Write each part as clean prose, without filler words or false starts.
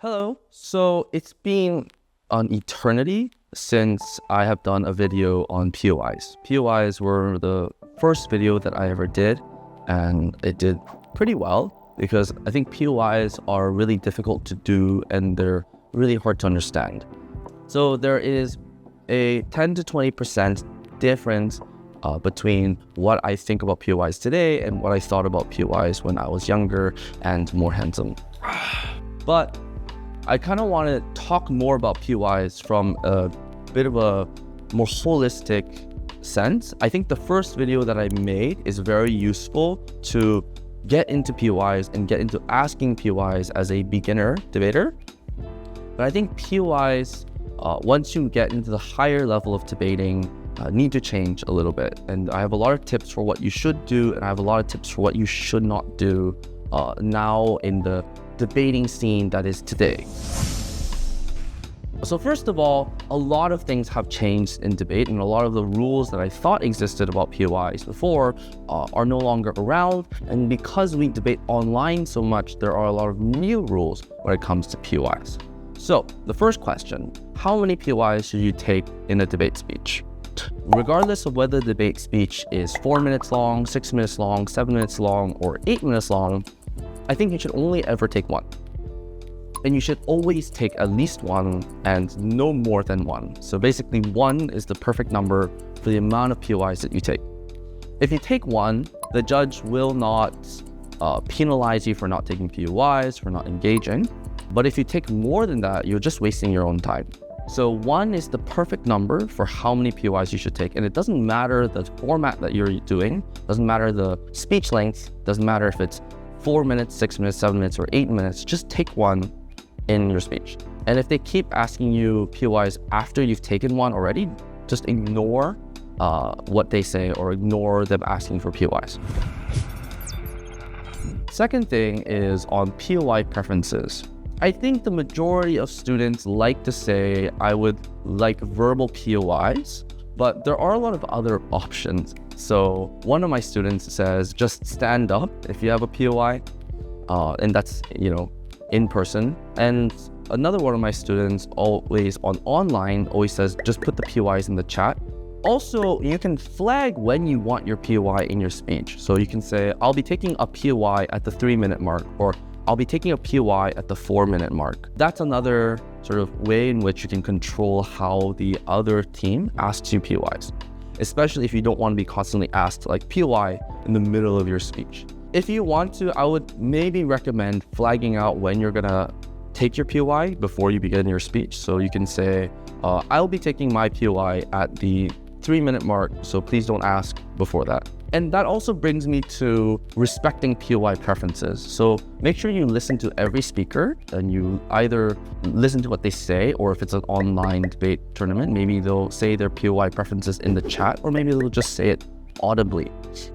Hello. So it's been an eternity since I have done a video on POIs. POIs were the first video that I ever did, and it did pretty well because I think POIs are really difficult to do and they're really hard to understand. So there is a 10 to 20% difference between what I think about POIs today and what I thought about POIs when I was younger and more handsome. But I kind of want to talk more about POIs from a bit of a more holistic sense. I think the first video that I made is very useful to get into POIs and get into asking POIs as a beginner debater. But I think POIs, once you get into the higher level of debating, need to change a little bit. And I have a lot of tips for what you should do, and I have a lot of tips for what you should not do now in the debating scene that is today. So first of all, a lot of things have changed in debate, and a lot of the rules that I thought existed about POIs before are no longer around. And because we debate online so much, there are a lot of new rules when it comes to POIs. So the first question, how many POIs should you take in a debate speech? Regardless of whether the debate speech is 4 minutes long, 6 minutes long, 7 minutes long, or 8 minutes long, I think you should only ever take one. And you should always take at least one and no more than one. So basically 1 is the perfect number for the amount of POIs that you take. If you take 1, the judge will not penalize you for not taking POIs, for not engaging. But if you take more than that, you're just wasting your own time. So 1 is the perfect number for how many POIs you should take. And it doesn't matter the format that you're doing, doesn't matter the speech length, doesn't matter if it's 4 minutes, 6 minutes, 7 minutes, or 8 minutes, just take 1 in your speech. And if they keep asking you POIs after you've taken 1 already, just ignore what they say or ignore them asking for POIs. Second thing is on POI preferences. I think the majority of students like to say, I would like verbal POIs, but there are a lot of other options. So one of my students says, just stand up if you have a POI, and that's, in person. And another one of my students always always says, just put the POIs in the chat. Also, you can flag when you want your POI in your speech. So you can say, I'll be taking a POI at the 3-minute mark, or I'll be taking a POI at the 4-minute mark. That's another sort of way in which you can control how the other team asks you POIs, especially if you don't want to be constantly asked like POI in the middle of your speech. If you want to, I would maybe recommend flagging out when you're gonna take your POI before you begin your speech. So you can say, I'll be taking my POI at the 3-minute mark, so please don't ask before that. And that also brings me to respecting POI preferences. So make sure you listen to every speaker and you either listen to what they say, or if it's an online debate tournament, maybe they'll say their POI preferences in the chat, or maybe they'll just say it audibly.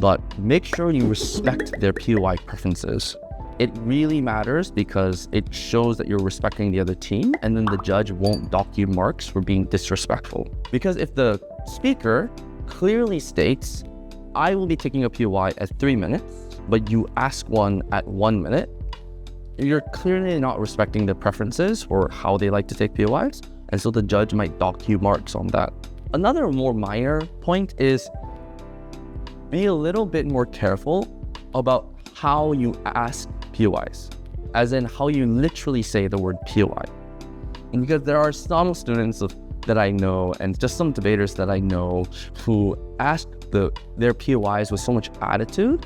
But make sure you respect their POI preferences. It really matters because it shows that you're respecting the other team, and then the judge won't dock you marks for being disrespectful. Because if the speaker clearly states, I will be taking a POI at 3 minutes, but you ask one at 1 minute, you're clearly not respecting their preferences or how they like to take POIs, and so the judge might dock you marks on that. Another more minor point is be a little bit more careful about how you ask POIs, as in how you literally say the word POI. And because there are some students that I know, and just some debaters that I know, who ask their POIs with so much attitude.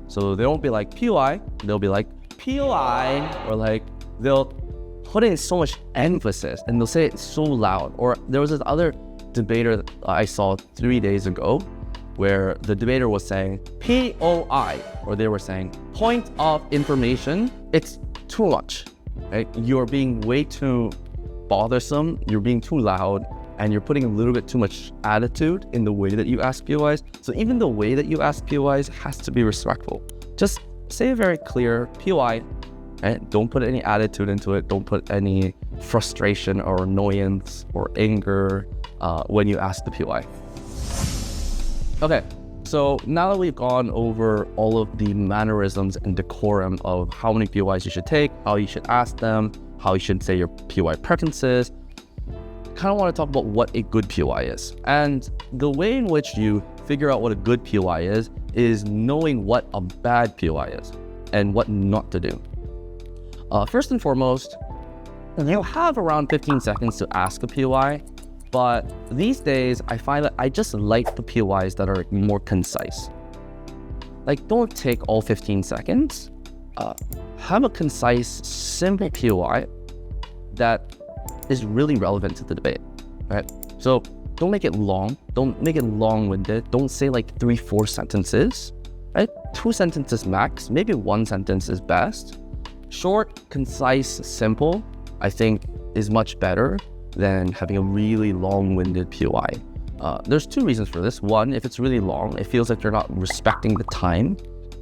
So they won't be like POI, they'll be like POI, or like they'll put in so much emphasis and they'll say it so loud. Or there was this other debater that I saw 3 days ago where the debater was saying POI, or they were saying point of information. It's too much, right? You're being way too bothersome, you're being too loud, and you're putting a little bit too much attitude in the way that you ask POIs. So even the way that you ask POIs has to be respectful. Just say a very clear POI, and don't put any attitude into it. Don't put any frustration or annoyance or anger when you ask the POI. Okay, so now that we've gone over all of the mannerisms and decorum of how many POIs you should take, how you should ask them, how you should say your POI preferences. Kind of want to talk about what a good POI is. And the way in which you figure out what a good POI is knowing what a bad POI is and what not to do. First and foremost, you'll have around 15 seconds to ask a POI, but these days I find that I just like the POIs that are more concise. Like, don't take all 15 seconds. Have a concise, simple POI that is really relevant to the debate, right? So don't make it long. Don't make it long-winded. Don't say like 3-4 sentences, right? 2 sentences max. Maybe 1 sentence is best. Short, concise, simple, I think is much better than having a really long-winded POI. There's 2 reasons for this. One, if it's really long, it feels like you're not respecting the time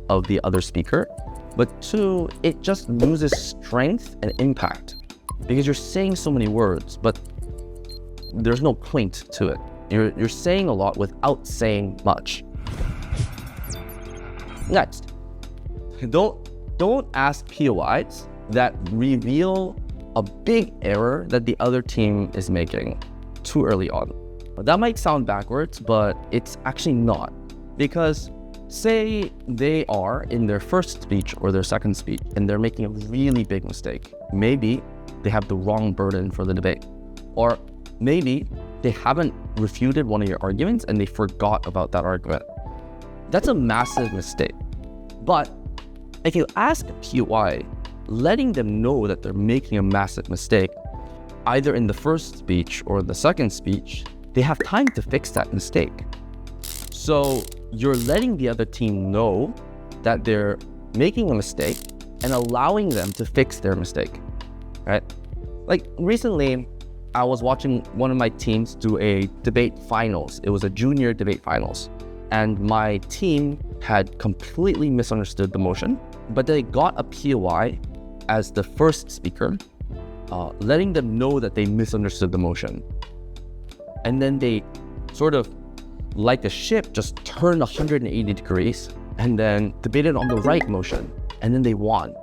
of the other speaker. But 2, it just loses strength and impact because you're saying so many words, but there's no point to it. You're saying a lot without saying much. Next, don't ask POIs that reveal a big error that the other team is making too early on. That might sound backwards, but it's actually not. Because say they are in their first speech or their second speech and they're making a really big mistake. Maybe they have the wrong burden for the debate. Or maybe they haven't refuted one of your arguments and they forgot about that argument. That's a massive mistake. But if you ask a POI, letting them know that they're making a massive mistake, either in the first speech or the second speech, they have time to fix that mistake. So you're letting the other team know that they're making a mistake and allowing them to fix their mistake, right? Like recently, I was watching one of my teams do a debate finals. It was a junior debate finals. And my team had completely misunderstood the motion, but they got a POI as the first speaker, letting them know that they misunderstood the motion. And then they sort of, like a ship, just turned 180 degrees and then debated on the right motion, and then they won.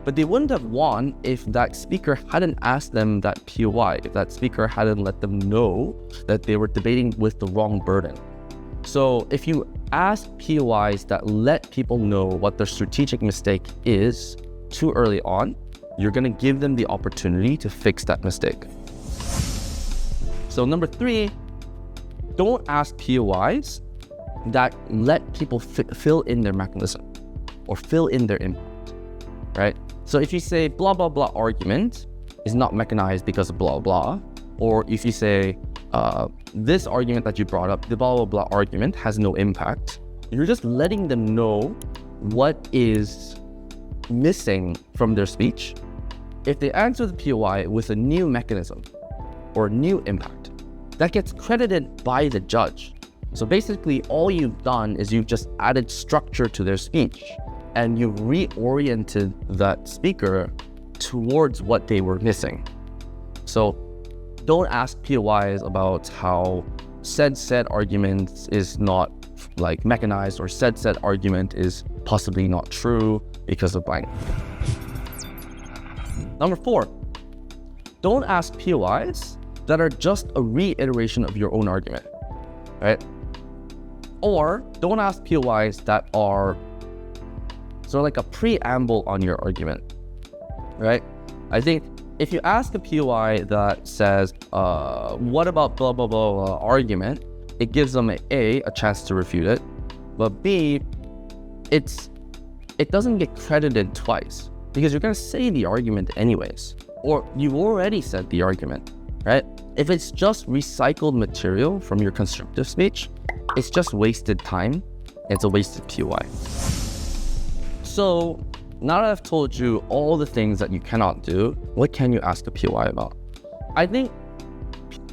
But they wouldn't have won if that speaker hadn't asked them that POI, if that speaker hadn't let them know that they were debating with the wrong burden. So if you ask POIs that let people know what their strategic mistake is too early on, you're going to give them the opportunity to fix that mistake. So number 3, don't ask POIs that let people fill in their mechanism or fill in their input, right? So if you say blah, blah, blah argument is not mechanized because of blah, blah, or if you say this argument that you brought up, the blah, blah, blah argument has no impact, you're just letting them know what is missing from their speech. If they answer the POI with a new mechanism or new impact, that gets credited by the judge. So basically all you've done is you've just added structure to their speech and you've reoriented that speaker towards what they were missing. So don't ask POIs about how said argument is not like mechanized or said argument is possibly not true because of blank. Number 4, don't ask POIs that are just a reiteration of your own argument, right? Or don't ask POIs that are sort of like a preamble on your argument, right? I think if you ask a POI that says, what about blah, blah, blah argument, it gives them a chance to refute it, but B, it doesn't get credited twice because you're gonna say the argument anyways, or you've already said the argument, right? If it's just recycled material from your constructive speech, it's just wasted time. It's a wasted POI. So now that I've told you all the things that you cannot do, what can you ask a POI about? I think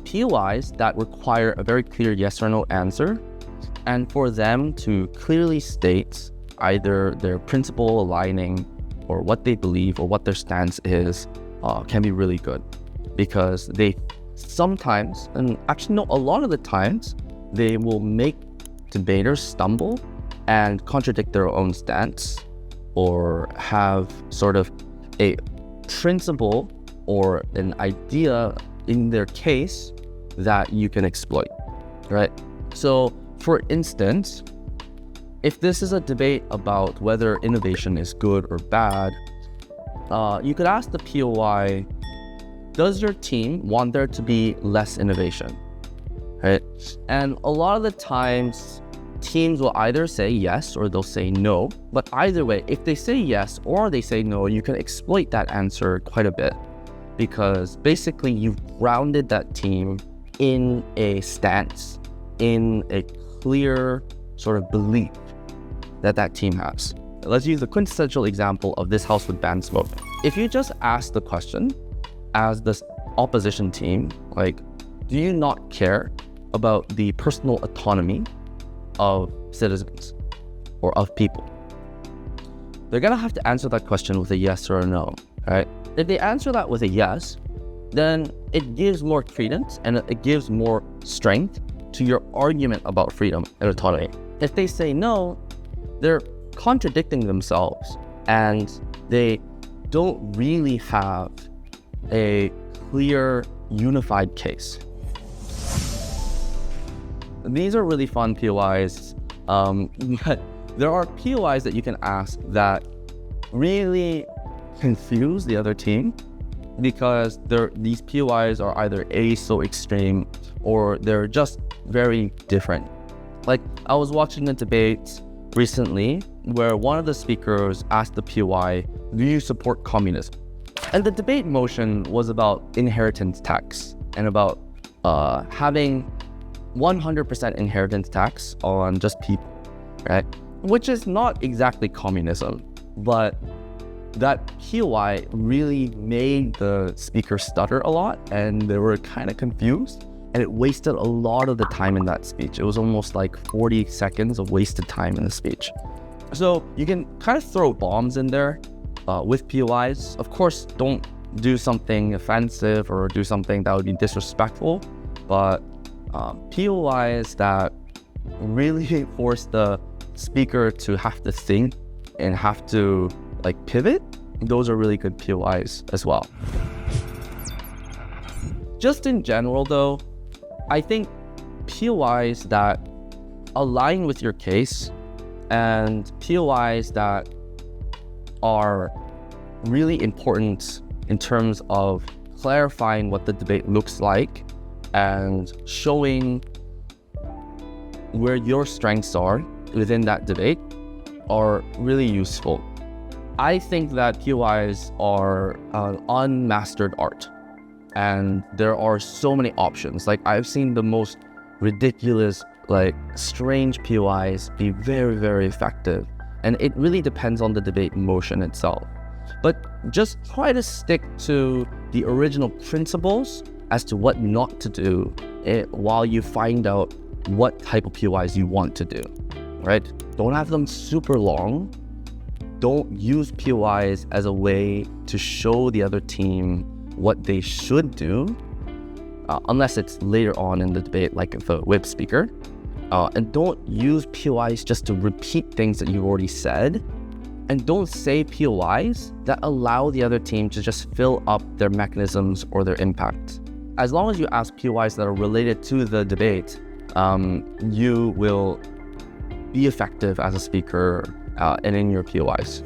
POIs that require a very clear yes or no answer, and for them to clearly state either their principle aligning or what they believe or what their stance is, can be really good, because they sometimes, and actually no, a lot of the times, they will make debaters stumble and contradict their own stance or have sort of a principle or an idea in their case that you can exploit, right? So for instance, if this is a debate about whether innovation is good or bad, you could ask the POI, does your team want there to be less innovation, right? And a lot of the times, teams will either say yes or they'll say no. But either way, if they say yes or they say no, you can exploit that answer quite a bit, because basically you've grounded that team in a stance, in a clear sort of belief that team has. Let's use the quintessential example of this house with banned smoke. If you just ask the question as the opposition team, like, do you not care about the personal autonomy of citizens or of people? They're gonna have to answer that question with a yes or a no, right? If they answer that with a yes, then it gives more credence and it gives more strength to your argument about freedom and autonomy. If they say no, they're contradicting themselves and they don't really have a clear, unified case. These are really fun POIs. But there are POIs that you can ask that really confuse the other team, because these POIs are either so extreme or they're just very different. Like, I was watching a debate recently where one of the speakers asked the POI, do you support communism? And the debate motion was about inheritance tax and about having 100% inheritance tax on just people, right? Which is not exactly communism, but that POI really made the speaker stutter a lot, and they were kind of confused, and it wasted a lot of the time in that speech. It was almost like 40 seconds of wasted time in the speech. So you can kind of throw bombs in there with POIs. Of course, don't do something offensive or do something that would be disrespectful, but POIs that really force the speaker to have to think and have to like pivot, those are really good POIs as well. Just in general though, I think POIs that align with your case and POIs that are really important in terms of clarifying what the debate looks like and showing where your strengths are within that debate are really useful. I think that POIs are an unmastered art, and there are so many options. Like, I've seen the most ridiculous, like strange POIs be very, very effective, and it really depends on the debate motion itself. But just try to stick to the original principles as to what not to do while you find out what type of POIs you want to do, right? Don't have them super long. Don't use POIs as a way to show the other team what they should do, unless it's later on in the debate, like the whip speaker. And don't use POIs just to repeat things that you've already said. And don't say POIs that allow the other team to just fill up their mechanisms or their impact. As long as you ask POIs that are related to the debate, you will be effective as a speaker and in your POIs.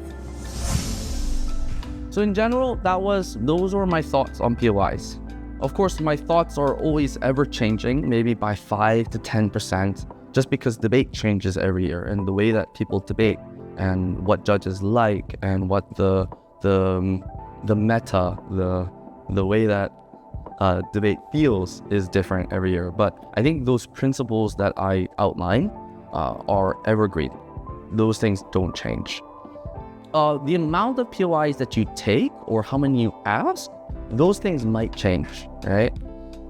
So in general, those were my thoughts on POIs. Of course, my thoughts are always ever changing, maybe by 5 to 10%, just because debate changes every year, and the way that people debate and what judges like and what the meta, the way that debate feels is different every year. But I think those principles that I outline are evergreen. Those things don't change. The amount of POIs that you take or how many you ask, those things might change, right?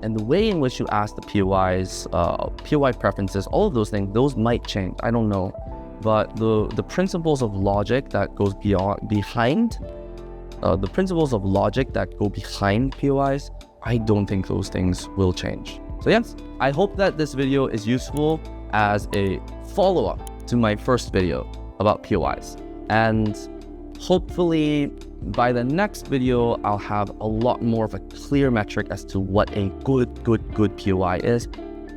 And the way in which you ask the POIs, POI preferences, all of those things, those might change. I don't know. But the principles of logic that goes behind POIs, I don't think those things will change. So yes, I hope that this video is useful as a follow-up to my first video about POIs. And Hopefully, by the next video, I'll have a lot more of a clear metric as to what a good POI is,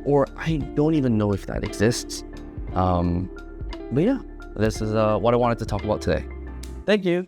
or I don't even know if that exists. But yeah, this is what I wanted to talk about today. Thank you.